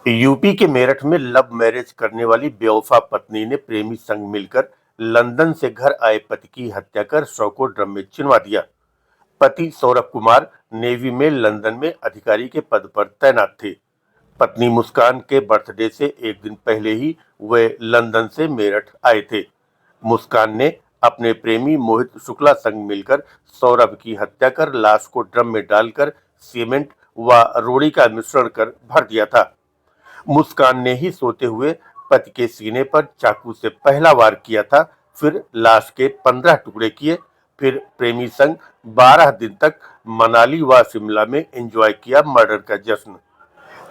UP के मेरठ में love marriage करने वाली बेवफा पत्नी ने प्रेमी संग मिलकर लंदन से घर आए पति की हत्या कर शव को ड्रम में चिनवा दिया। पति सौरभ कुमार नेवी में लंदन में अधिकारी के पद पर तैनात थे। पत्नी मुस्कान के बर्थडे से एक दिन पहले ही वे लंदन से मेरठ आए थे। मुस्कान ने अपने प्रेमी मोहित शुक्ला संग मिलकर सौरभ की हत्या कर लाश को ड्रम में डालकर सीमेंट व रोड़ी का मिश्रण कर भर दिया था। मुस्कान ने ही सोते हुए पति के सीने पर चाकू से पहला वार किया था, फिर लाश के 15 टुकड़े किए, फिर प्रेमी संग 12 दिन तक मनाली व शिमला में एंजॉय किया मर्डर का जश्न।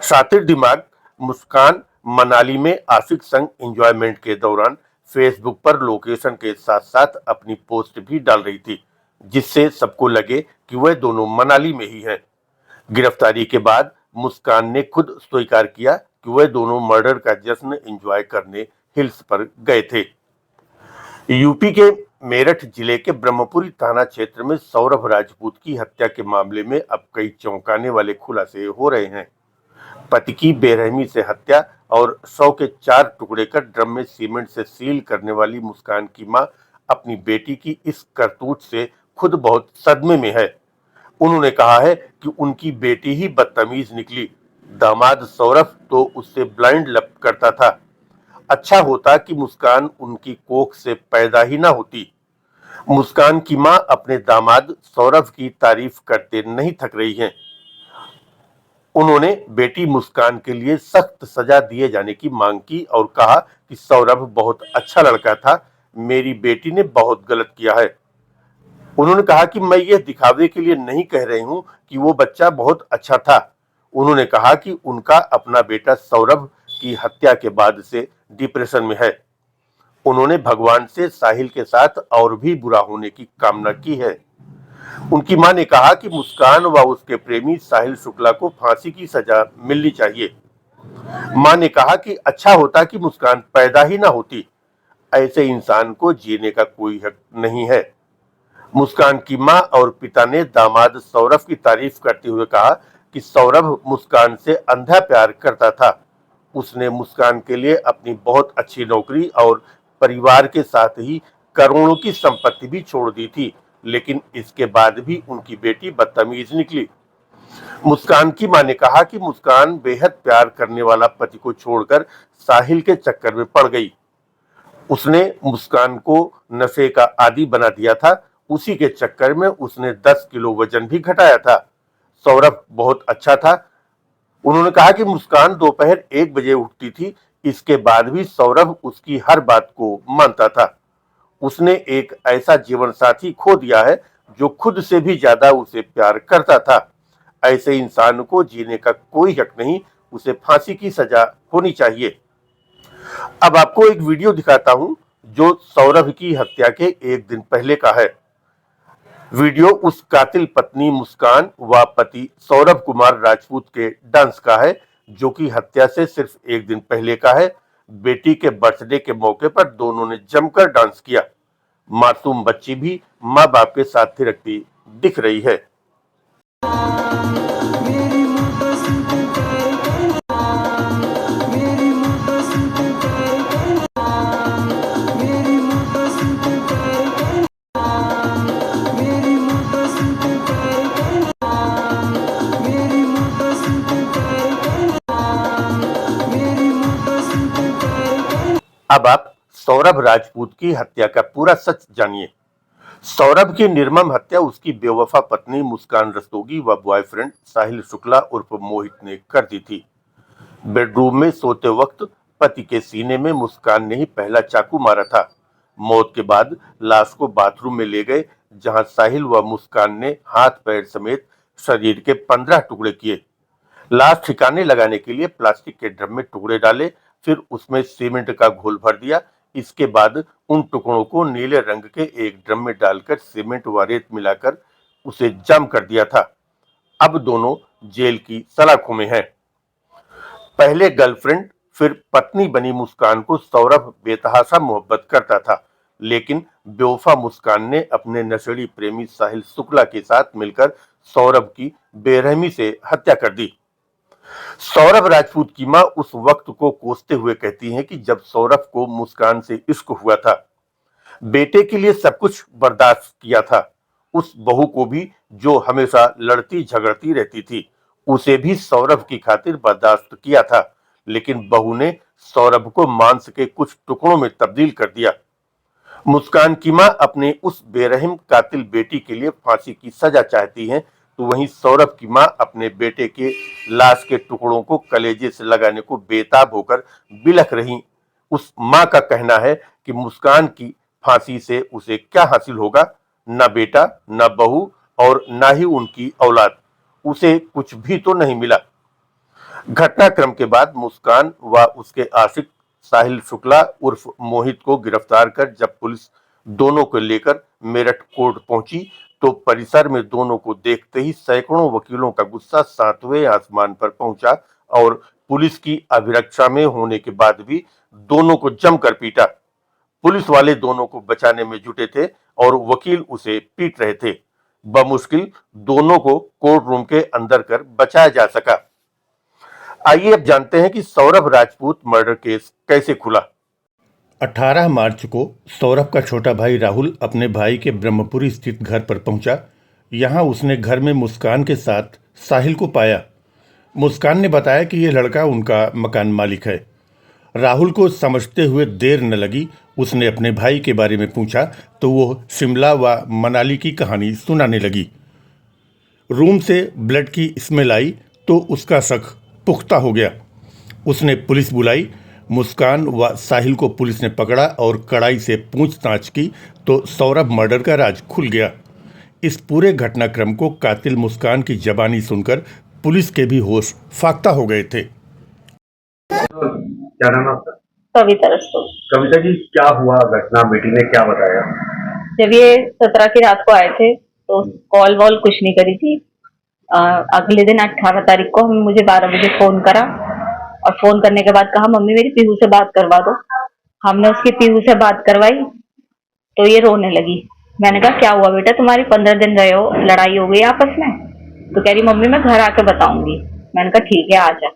शातिर दिमाग मुस्कान मनाली में आशिक संग एंजॉयमेंट के दौरान फेसबुक पर लोकेशन के साथ साथ अपनी पोस्ट भी डाल रही थी, जिससे सबको लगे कि वह दोनों मनाली में ही हैं। गिरफ्तारी के बाद मुस्कान ने खुद स्वीकार किया कि वह दोनों मर्डर का जश्न एंजॉय करने हिल्स पर गए थे। यूपी के मेरठ जिले के ब्रह्मपुरी थाना क्षेत्र में सौरभ राजपूत की हत्या के मामले में अब कई चौंकाने वाले खुलासे हो रहे हैं। पति की बेरहमी से हत्या और शव के 4 टुकड़े कर ड्रम में सीमेंट से सील करने वाली मुस्कान की मां अपनी बेटी की इस करतूत से खुद बहुत सदमे में है। उन्होंने कहा है कि उनकी बेटी ही बदतमीज निकली। दामाद सौरभ तो उससे ब्लाइंड लव करता था। अच्छा होता कि मुस्कान उनकी कोख से पैदा ही ना होती। मुस्कान की मां अपने दामाद सौरभ की तारीफ करते नहीं थक रही हैं। उन्होंने बेटी मुस्कान के लिए सख्त सजा दिए जाने की मांग की और कहा कि सौरभ बहुत अच्छा लड़का था, मेरी बेटी ने बहुत गलत किया है। उन्होंने कहा कि मैं यह दिखावे के लिए नहीं कह रही हूं कि वो बच्चा बहुत अच्छा था। उन्होंने कहा कि उनका अपना बेटा सौरभ की हत्या के बाद से डिप्रेशन में है। उन्होंने भगवान से साहिल के साथ और भी बुरा होने की कामना की है। उनकी मां ने कहा कि मुस्कान व उसके प्रेमी साहिल शुक्ला को फांसी की सजा मिलनी चाहिए। मां ने कहा कि अच्छा होता कि मुस्कान पैदा ही ना होती। ऐसे इंसान को जीने का कोई हक नहीं है। मुस्कान की मां और पिता ने दामाद सौरभ की तारीफ करते हुए कहा कि सौरभ मुस्कान से अंधा प्यार करता था। उसने मुस्कान के लिए अपनी बहुत अच्छी नौकरी और परिवार के साथ ही करोड़ों की संपत्ति भी छोड़ दी थी, लेकिन इसके बाद भी उनकी बेटी बदतमीज निकली। मुस्कान की मां ने कहा कि मुस्कान बेहद प्यार करने वाला पति को छोड़कर साहिल के चक्कर में पड़ गई। उसने मुस्कान को नशे का आदी बना दिया था। उसी के चक्कर में उसने 10 किलो वजन भी घटाया था। सौरभ बहुत अच्छा था। उन्होंने कहा कि मुस्कान दोपहर 1 बजे उठती थी, इसके बाद भी सौरभ उसकी हर बात को मानता था। उसने एक ऐसा जीवन साथी खो दिया है जो खुद से भी ज्यादा उसे प्यार करता था। ऐसे इंसान को जीने का कोई हक नहीं, उसे फांसी की सजा होनी चाहिए। अब आपको एक वीडियो दिखाता हूं जो सौरभ की हत्या के एक दिन पहले का है। वीडियो उस कातिल पत्नी मुस्कान व पति सौरभ कुमार राजपूत के डांस का है, जो कि हत्या से सिर्फ एक दिन पहले का है। बेटी के बर्थडे के मौके पर दोनों ने जमकर डांस किया। मासूम बच्ची भी माँ बाप के साथ थिरकती दिख रही है। अब आप सौरभ राजपूत की हत्या का पूरा सच जानिए। सौरभ की निर्मम हत्या उसकी बेवफा पत्नी मुस्कान रस्तोगी व बॉयफ्रेंड साहिल शुक्ला उर्फ मोहित ने कर दी थी। बेडरूम में सोते वक्त पति के सीने में मुस्कान ने ही पहला चाकू मारा था। मौत के बाद लाश को बाथरूम में ले गए, जहां साहिल व मुस्कान ने हाथ पैर समेत शरीर के 15 टुकड़े किए। लाश ठिकाने लगाने के लिए प्लास्टिक के ड्रम में टुकड़े डाले, फिर उसमें सीमेंट का घोल भर दिया। इसके बाद उन टुकड़ों को नीले रंग के एक ड्रम में डालकर सीमेंट व रेत मिलाकर उसे जाम कर दिया था। अब दोनों जेल की सलाखों में हैं। पहले गर्लफ्रेंड फिर पत्नी बनी मुस्कान को सौरभ बेतहाशा मोहब्बत करता था, लेकिन बेवफा मुस्कान ने अपने नशेड़ी प्रेमी साहिल शुक्ला के साथ मिलकर सौरभ की बेरहमी से हत्या कर दी। सौरभ राजपूत की मां उस वक्त को कोसते हुए कहती हैं कि जब सौरभ को मुस्कान से इश्क हुआ था, बेटे के लिए सब कुछ बर्दाश्त किया था। उस बहू को भी जो हमेशा लड़ती झगड़ती रहती थी, उसे भी सौरभ की खातिर बर्दाश्त किया था, लेकिन बहू ने सौरभ को मांस के कुछ टुकड़ों में तब्दील कर दिया। मुस्कान की मां अपने उस बेरहम कातिल बेटी के लिए फांसी की सजा चाहती हैं, तो वहीं सौरभ की मां अपने बेटे के लाश के टुकड़ों को कलेजे से लगाने को बेताब होकर बिलख रही। उस मां का कहना है कि मुस्कान की फांसी से उसे क्या हासिल होगा, न बेटा, न बहू और न ही उनकी औलाद, उसे कुछ भी तो नहीं मिला। घटनाक्रम के बाद मुस्कान व उसके आशिक साहिल शुक्ला उर्फ मोहित को गिरफ्तार कर जब पुलिस दोनों को लेकर मेरठ कोर्ट पहुंची, तो परिसर में दोनों को देखते ही सैकड़ों वकीलों का गुस्सा सातवें आसमान पर पहुंचा और पुलिस की अभिरक्षा में होने के बाद भी दोनों को जमकर पीटा। पुलिस वाले दोनों को बचाने में जुटे थे और वकील उसे पीट रहे थे। बमुश्किल दोनों को कोर्ट रूम के अंदर कर बचाया जा सका। आइए अब जानते हैं कि सौरभ राजपूत मर्डर केस कैसे खुला। 18 मार्च को सौरभ का छोटा भाई राहुल अपने भाई के ब्रह्मपुरी स्थित घर पर पहुंचा। यहां उसने घर में मुस्कान के साथ साहिल को पाया। मुस्कान ने बताया कि यह लड़का उनका मकान मालिक है। राहुल को समझते हुए देर न लगी। उसने अपने भाई के बारे में पूछा तो वो शिमला व मनाली की कहानी सुनाने लगी। रूम से ब्लड की स्मेल आई तो उसका शक पुख्ता हो गया। उसने पुलिस बुलाई। मुस्कान व साहिल को पुलिस ने पकड़ा और कड़ाई से पूछताछ की तो सौरभ मर्डर का राज खुल गया। इस पूरे घटनाक्रम को कातिल मुस्कान की जबानी सुनकर पुलिस के भी होश फाख्ता हो गए थे। क्या नाम है आपका? कविता रस्तोगी। कविता जी, क्या हुआ घटना, बेटी ने क्या बताया? जब ये 17 की रात को आए थे तो कॉल वॉल कुछ नहीं करी थी। अगले दिन 18 तारीख को मुझे 12 बजे फोन करा और फोन करने के बाद कहा मम्मी मेरी पीहू से बात करवा दो। हमने उसकी पीहू से बात करवाई तो ये रोने लगी। मैंने कहा क्या हुआ बेटा, तुम्हारी 15 दिन रहे हो, लड़ाई हो गई आपस में? तो कह रही मम्मी मैं घर आके बताऊंगी। मैंने कहा ठीक है आ जा।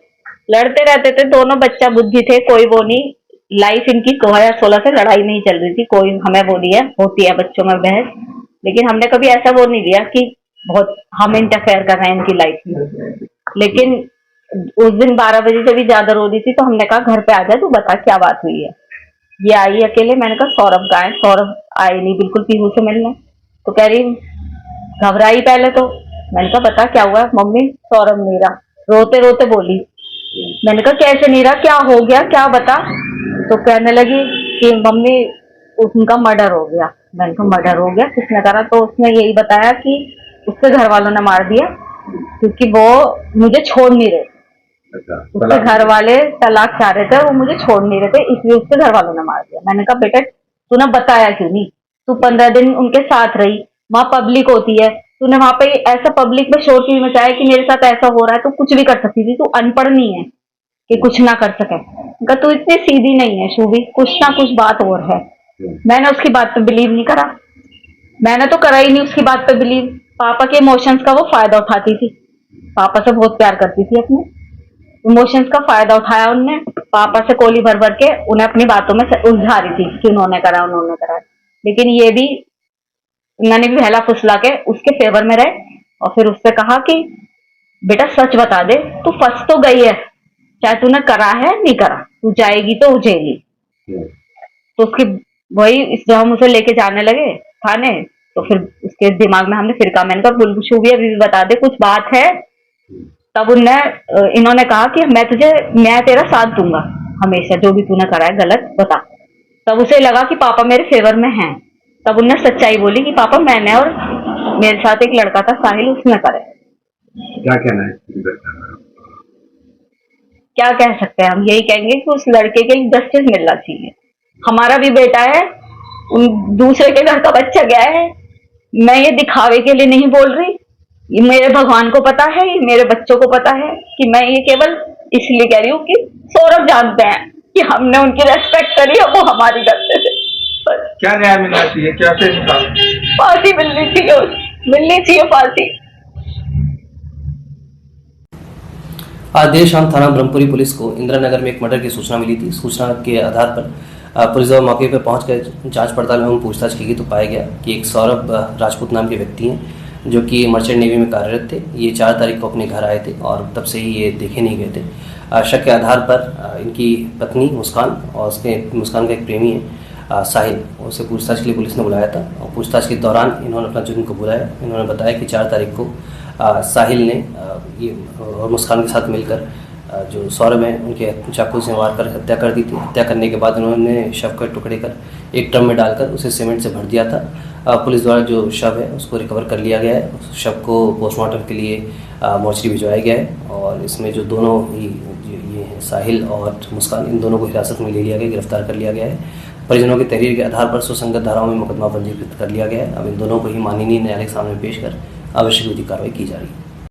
लड़ते रहते थे दोनों, बच्चा बुद्धि थे, कोई वो नहीं। लाइफ इनकी 2016 से लड़ाई नहीं चल रही थी। कोई हमें वो दिया होती है बच्चों में बहस, लेकिन हमने कभी ऐसा वो नहीं लिया कि बहुत हम इंटरफेयर कर रहे हैं इनकी लाइफ में। लेकिन उस दिन 12 बजे जब भी ज्यादा रो रही थी तो हमने कहा घर पे आ जा, तू बता क्या बात हुई है। ये आई अकेले। मैंने कहा सौरभ का है। सौरभ आए नहीं बिल्कुल पीहू से मिलने। तो कह रही घबराई पहले तो। मैंने कहा बता क्या हुआ? मम्मी सौरभ नहीं रहा। रोते रोते बोली। मैंने कहा कैसे नहीं रहा, क्या हो गया, क्या बता। तो कहने लगी कि मम्मी उनका मर्डर हो गया। मैंने कहा मर्डर हो गया, किसने करा? तो उसने यही बताया कि उसके घर वालों ने मार दिया क्योंकि वो मुझे छोड़ नहीं रहे। उसके घर वाले तलाक चाह रहे थे, वो मुझे छोड़ नहीं रहे थे, इसलिए उसके घर वालों ने मार दिया। मैंने कहा बेटा तूने बताया क्यों नहीं? तू 15 दिन उनके साथ रही, वहां पब्लिक होती है, तूने वहां पे ऐसा पब्लिक में शोर क्यों मचाया कि मेरे साथ ऐसा हो रहा है? तू कुछ भी कर सकती थी, तू अनपढ़ नहीं है कि कुछ ना कर सके। तू इतनी सीधी नहीं है शूभी, कुछ ना कुछ बात और है। मैंने उसकी बात पे बिलीव नहीं करा। मैंने तो करा ही नहीं उसकी बात पे बिलीव। पापा के इमोशंस का वो फायदा उठाती थी। पापा से बहुत प्यार करती थी, अपने इमोशंस का फायदा उठाया उनने। पापा से कोली भर भर के उन्हें अपनी बातों में उलझा रही थी कि उन्होंने करा उन्होंने करा। लेकिन ये भी मैंने भी बहला फुसला के उसके फेवर में रहे और फिर उससे कहा कि बेटा सच बता दे, तू फंस तो गई है, चाहे तूने करा है नहीं करा, तू जाएगी तो उजेगी। तो उसकी वही जब हम उसे लेके जाने लगे थाने तो फिर उसके दिमाग में हमने फिर कहा, मैंने कहा बुलशू भी अभी भी बता दे कुछ बात है। तब इन्होंने कहा कि मैं तेरा साथ दूंगा हमेशा, जो भी तूने करा है गलत बता। तब उसे लगा कि पापा मेरे फेवर में हैं। तब उन्हें सच्चाई बोली कि पापा मैंने और मेरे साथ एक लड़का था साहिल, उसने करे। क्या कहना है? क्या कह सकते हैं हम? यही कहेंगे कि उस लड़के के लिए जस्टिस मिलना चाहिए। हमारा भी बेटा है, दूसरे के घर का बच्चा गया है। मैं ये दिखावे के लिए नहीं बोल रही, ये मेरे भगवान को पता है, ये मेरे बच्चों को पता है कि मैं ये केवल इसलिए कह रही हूँ कि सौरभ जानते हैं कि हमने उनकी रेस्पेक्ट करी और वो हमारी करते थे। क्या न्याय मिलना चाहिए? क्या से फांसी मिलनी चाहिए, मिलनी चाहिए फांसी। आज देर शाम थाना ब्रह्मपुरी पुलिस को इंदिरा नगर में एक मर्डर की सूचना मिली थी। सूचना के आधार पर पुलिस दल मौके पर पहुंचकर जांच पड़ताल एवं पूछताछ की गई तो पाया गया कि एक सौरभ राजपूत नाम के व्यक्ति हैं जो कि मर्चेंट नेवी में कार्यरत थे। ये 4 तारीख को अपने घर आए थे और तब से ही ये देखे नहीं गए थे। शक के आधार पर इनकी पत्नी मुस्कान और मुस्कान का एक प्रेमी है साहिल, उसे पूछताछ के लिए पुलिस ने बुलाया था और पूछताछ के दौरान इन्होंने अपना जुर्म कबूला है। इन्होंने बताया कि 4 तारीख को साहिल ने ये और मुस्कान के साथ मिलकर जो सौरभ हैं उनके चाकू से वार कर हत्या कर दी थी। हत्या करने के बाद उन्होंने शव के टुकड़े कर एक ड्रम में डालकर उसे सीमेंट से भर दिया था। पुलिस द्वारा जो शव है उसको रिकवर कर लिया गया है। उस शव को पोस्टमार्टम के लिए मोर्चरी भिजवाया गया है और इसमें जो दोनों ही ये हैं साहिल और मुस्कान, इन दोनों को हिरासत में ले लिया गया, गिरफ्तार कर लिया गया है। परिजनों की तहरीर के आधार पर सुसंगत धाराओं में मुकदमा पंजीकृत कर लिया गया है। अब इन दोनों को ही माननीय न्यायालय के सामने पेश कर आवश्यक विधिक कार्रवाई की जा रही है।